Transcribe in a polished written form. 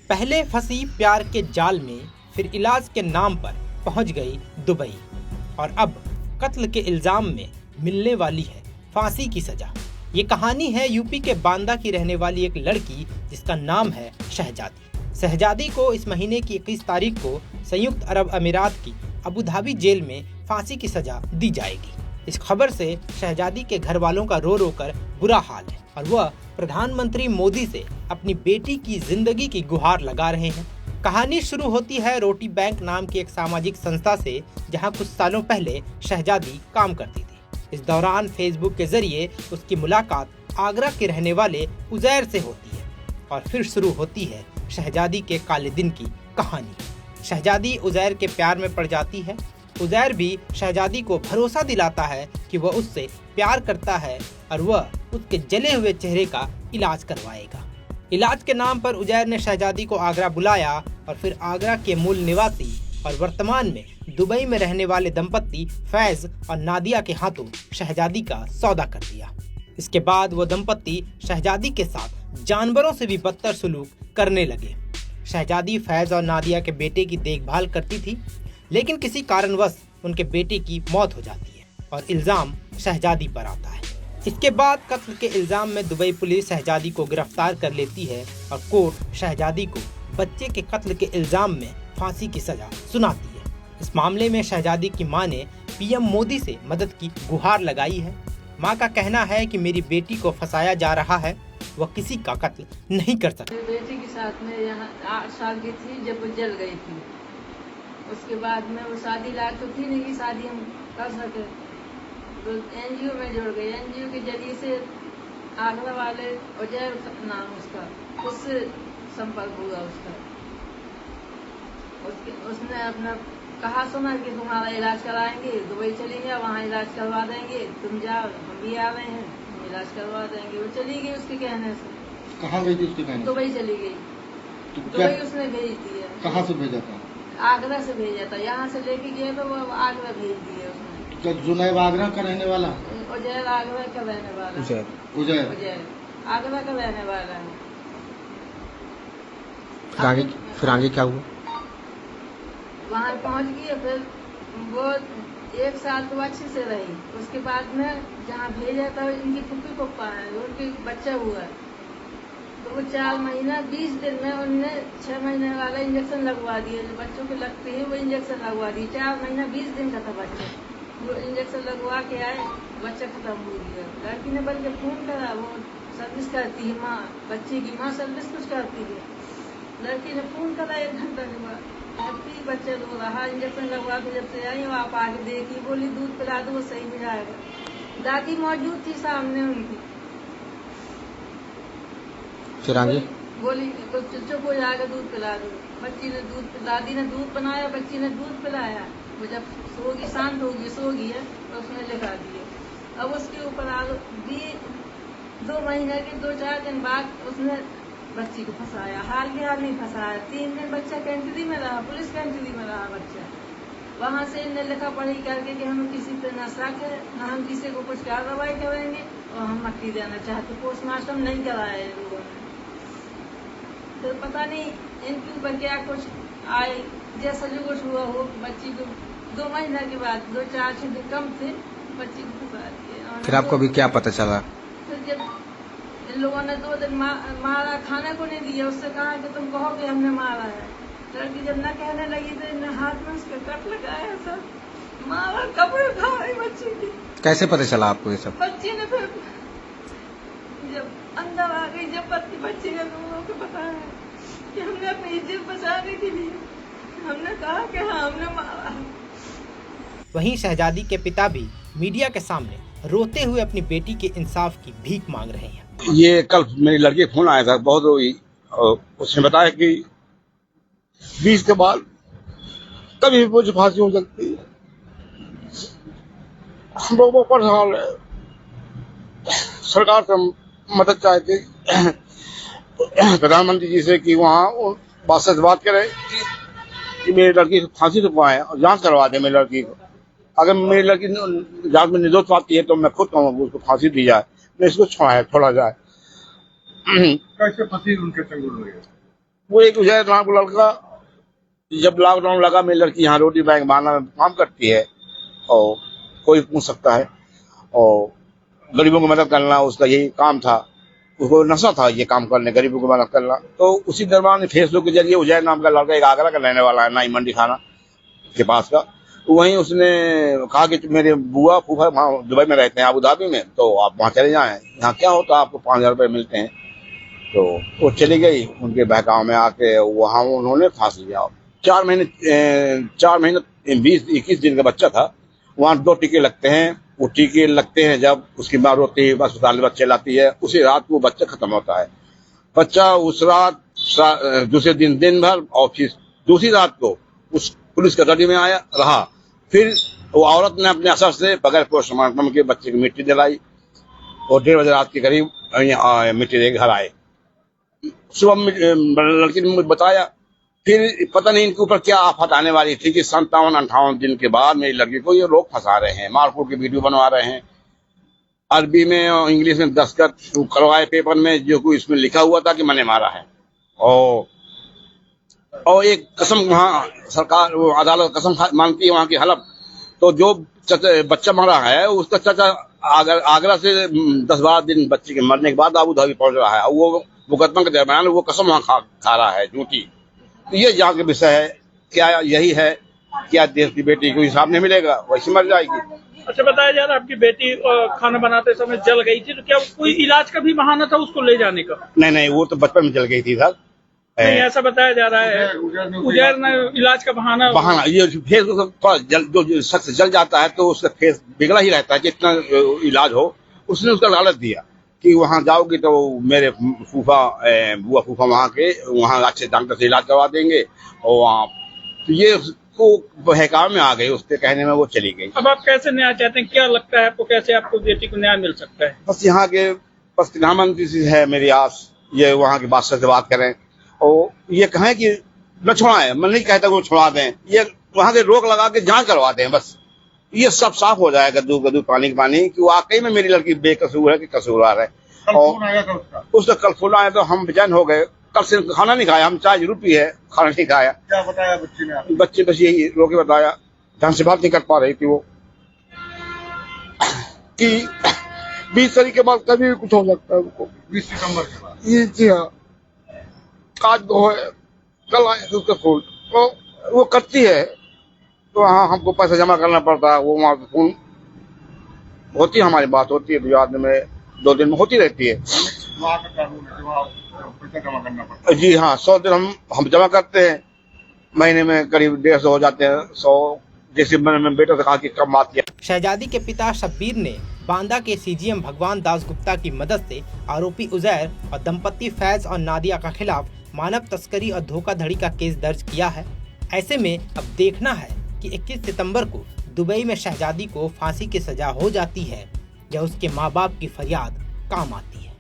पहले फंसी प्यार के जाल में, फिर इलाज के नाम पर पहुंच गई दुबई और अब कत्ल के इल्जाम में मिलने वाली है फांसी की सजा। ये कहानी है यूपी के बांदा की रहने वाली एक लड़की जिसका नाम है शहजादी। शहजादी को इस महीने की 21 तारीख को संयुक्त अरब अमीरात की अबू धाबी जेल में फांसी की सजा दी जाएगी। इस खबर से शहजादी के घर वालों का रो रो कर बुरा हाल है और वह प्रधानमंत्री मोदी से अपनी बेटी की जिंदगी की गुहार लगा रहे हैं। कहानी शुरू होती है रोटी बैंक नाम की एक सामाजिक संस्था से, जहां कुछ सालों पहले शहजादी काम करती थी। इस दौरान फेसबुक के जरिए उसकी मुलाकात आगरा के रहने वाले उजैर से होती है और फिर शुरू होती है शहजादी के काले दिन की कहानी। शहजादी उजैर के प्यार में पड़ जाती है। उजैर भी शहजादी को भरोसा दिलाता है कि वह उससे प्यार करता है और वह उसके जले हुए चेहरे का इलाज करवाएगा। इलाज के नाम पर उजैर ने शहजादी को आगरा बुलाया और फिर आगरा के मूल निवासी और वर्तमान में दुबई में रहने वाले दंपत्ति फैज और नादिया के हाथों शहजादी का सौदा कर दिया। इसके बाद वो दंपत्ति शहजादी के साथ जानवरों से भी बदतर सलूक करने लगे। शहजादी फैज और नादिया के बेटे की देखभाल करती थी, लेकिन किसी कारणवश उनके बेटे की मौत हो जाती है और इल्जाम शहजादी पर आता है। इसके बाद कत्ल के इल्जाम में दुबई पुलिस शहजादी को गिरफ्तार कर लेती है और कोर्ट शहजादी को बच्चे के कत्ल के इल्जाम में फांसी की सजा सुनाती है। इस मामले में शहजादी की मां ने पीएम मोदी से मदद की गुहार लगाई है। मां का कहना है कि मेरी बेटी को फंसाया जा रहा है, वह किसी का कत्ल नहीं कर सकती। बेटी के साथ में यहाँ 8 साल की थी जब वो जल गई थी। उसके बाद में वो शादी लायक तो थी नहीं कि शादी हम कर सके, तो एनजीओ में जुड़ गई। एनजीओ के जरिए से आगरा वाले उजैर नाम उसका, उससे संपर्क हुआ उसने अपना कहा सुना कि तुम्हारा इलाज कराएंगे, दुबई चली गया, वहाँ इलाज करवा देंगे, तुम जाओ, हम भी आ रहे हैं, हम इलाज करवा देंगे। वो चली गई उसके कहने से। कहाँ गई थी उसके कहने? दुबई चली गई। दुबई उसने भेज दिया। कहाँ से भेजा था? आगरा से भेजा था। यहाँ से लेके गए तो वो आगरा भेज दिया उसने। तो जुनैब आगरा का रहने वाला? उजैर आगरा का रहने वाला। उजैर आगरा का रहने वाला है। फिर आगे क्या हुआ? वहाँ पहुँच गई, फिर वो 1 साल तो अच्छे से रही। उसके बाद में जहाँ भेजा था इनकी फुप्पी पप्पा है, उनके बच्चा हुआ, तो वो 4 महीना 20 दिन में उनने 6 महीने वाला इंजेक्शन लगवा दिया। जो बच्चों के लगते हैं वो इंजेक्शन लगवा दिए। 4 महीना 20 दिन का था बच्चा, वो इंजेक्शन लगवा के आए, बच्चा खत्म हो गया। लड़की ने बल्कि फोन करा, वो सर्विस करती है माँ, बच्चे की माँ सर्विस कुछ करती है। लड़की ने फोन करा 1 घंटा के बाद, बच्चा रो रहा, इंजेक्शन लगवा के जब से आई आप आगे देखी, बोली दूध पिला दो वो सही हो जाएगा। दादी मौजूद थी सामने उनकी। फिर आगे बोली चुप हो जाएगा, दूध पिला दो। दादी ने दूध बनाया, बच्ची ने दूध पिलाया। वो जब सोगी, शांत होगी, सोगी है तो उसने लिखा दिया। अब उसके ऊपर 2 महीने के 2-4 दिन बाद उसने बच्ची को फंसाया। हाल के हाल नहीं फंसाया। 3 दिन बच्चा कैंटरी में रहा, पुलिस कैंटरी में रहा बच्चा। वहाँ से इन्हें लिखा पढ़ी करके कि हम किसी पे न शक है, न हम किसी को कुछ कार्रवाई करेंगे और हम मट्टी देना चाहते। पोस्टमार्टम नहीं कराया इन लोगों ने। तो पता नहीं इनके ऊपर क्या कुछ आए, जैसा जो कुछ हुआ हो। बच्ची को 2 महीने के बाद 2-4 दिन कम थे, बच्ची को फंसा दिया। फिर आपको भी क्या पता चला? तो जब इन लोगों ने 2 दिन मारा, खाने को नहीं दिया, उससे कहा कि तुम कहो कि हमने मारा है। लड़की जब न कहने लगी तो इन्हें हाथ में उसके कट लगाया, सब मारा, कपड़े उठाए बच्ची की। कैसे पता चला आपको ये सब? बच्ची ने फिर जब अंदर आ गई, जब बच्ची ने लोगों को बताया कि हमने अपनी इज्जत बचाने के लिए हमने कहा कि हाँ हमने मारा। वहीं शहजादी के पिता भी मीडिया के सामने रोते हुए अपनी बेटी के इंसाफ की भीख मांग रहे हैं। ये कल मेरी लड़की फोन आया था, बहुत रोई और उसने बताया कि 20 के बाद कभी भी मुझे फांसी हो सकती है। हम लोग बहुत परेशान है, सरकार से मदद चाहते प्रधानमंत्री जी से कि वहाँ बात से बात करें कि मेरी लड़की को फांसी रुकवाएं और जांच करवा दें मेरी लड़की को। अगर मेरी लड़की जांच में निर्दोष पाती है तो मैं खुद कहूँगा उसको फांसी दी जाए, मैं इसको छोड़ा जाए। कैसे फंसी उनके चंगुल में? वो एक उजैर नाम का लड़का, जब लॉकडाउन लगा मेरी लड़की यहाँ रोटी बैंक बहाना में काम करती है और कोई पूछ सकता है, और गरीबों की मदद करना उसका यही काम था, उसको नशा था ये काम करने, गरीबों की मदद करना। तो उसी दरमियान फेसबुक के जरिए उजैर नाम का लड़का, एक आगरा का रहने वाला है, नाई मंडी खाना के पास का, वहीं उसने कहा कि मेरे बुआ फूफा वहाँ दुबई में रहते हैं, अबू धाबी में, तो आप वहाँ चले जाएं, यहाँ क्या होता है आपको 5,000 रुपये मिलते हैं। तो वो चली गई उनके बहकाव में आके, वहाँ उन्होंने फांस लिया। 4 महीने 20-21 दिन का बच्चा था। वहाँ 2 टीके लगते हैं, वो टीके लगते हैं जब उसकी माँ रोती है, अस्पताल में बच्चे लाती है, उसी रात वो बच्चा खत्म होता है। बच्चा उस रात दूसरे दिन भर, और फिर दूसरी रात को उस पुलिस कस्टडी में आया रहा। फिर वो औरत ने अपने असर से बगैर पोस्टमार्टम के बच्चे की मिट्टी दिलाई और 1:30 बजे रात के करीब मिट्टी दे घर आए। सुबह लड़की ने मुझे बताया, फिर पता नहीं इनके ऊपर क्या आफत आने वाली थी कि 57-58 दिन के बाद मेरी लड़की को ये लोग फंसा रहे हैं, मारकूट की वीडियो बनवा रहे हैं, अरबी में और इंग्लिश में दस्तखत करवाए पेपर में, जो कोई इसमें लिखा हुआ था कि मैंने मारा है। और एक कसम वहाँ सरकार, वो अदालत कसम मानती है वहाँ की हलफ। तो जो बच्चा मरा है उसका चाचा आगरा से 10-12 दिन बच्चे के मरने के बाद अबू धाबी पहुंच रहा है, वो मुकदमा के दरमियान वो कसम वहाँ खा रहा है झूठी। तो ये जांच का विषय है, क्या यही है, क्या देश की बेटी को हिसाब नहीं मिलेगा, वैसे मर जाएगी। अच्छा, बताया जा रहा है आपकी बेटी खाना बनाते समय जल गई थी, तो क्या कोई इलाज का भी बहाना था उसको ले जाने का? नहीं, वो तो बचपन में जल गई थी सर। नहीं, ऐसा बताया जा रहा है उजैर ने इलाज का बहाना ये फेस जो शख्स जल जाता है तो उसका फेस बिगड़ा ही रहता है, जितना इलाज हो। उसने उसका लालच दिया कि वहाँ जाओगी तो मेरे बुआ फूफा वहाँ अच्छे डॉक्टर से इलाज करवा देंगे, और वहाँ तो ये उसको बहकाव में आ गई, उसके कहने में वो चली गई। अब आप कैसे न्याय चाहते हैं, क्या लगता है आपको, कैसे आपको बेटी को न्याय मिल सकता है? बस यहाँ के प्रधानमंत्री से है मेरी आस, ये वहाँ के बादशाह से बात करें और ये कहें कि न छुड़ाएं। मैं नहीं कहता वो छुड़ा दें, ये वहाँ के रोक लगा के जांच करवा दें, बस ये सब साफ हो जाएगा, गद्दू पानी की पानी, कि वाकई में मेरी लड़की बेकसूर है कि कसूरवार है। और उसका कल फोन आया तो हम बेचैन हो गए। कल से खाना नहीं खाया, हम चाय जरूर पी है, खाना नहीं खाया। क्या बताया बच्ची ने? बच्चे बस यही रोके बताया, ढंग से बात नहीं कर पा रही थी वो, कि 20 तारीख के बाद कभी भी कुछ हो सकता है उनको। 20 सितंबर के बाद? जी हाँ, आज वो है, कल आए उसका फोन, तो वो करती है तो हाँ हमको पैसा जमा करना पड़ता है। वो वहाँ फोन होती है, हमारी बात होती है, 2 आदमी में 2 दिन में होती रहती है। वहाँ का कानून है, वहाँ पैसा जमा करना पड़ता है। जी हाँ, 100 दिन हम जमा करते हैं, महीने में करीब 150 हो जाते हैं। 100 जैसे मैंने बेटा से कहा कि कम बात किया। शहजादी के पिता शब्बीर ने बांदा के सीजीएम भगवान दास गुप्ता की मदद से आरोपी उजैर और दंपति फैज और नादिया के खिलाफ मानव तस्करी और धोखाधड़ी का केस दर्ज किया है। ऐसे में अब देखना है कि 21 सितंबर को दुबई में शहजादी को फांसी की सजा हो जाती है या उसके माँ बाप की फरियाद काम आती है।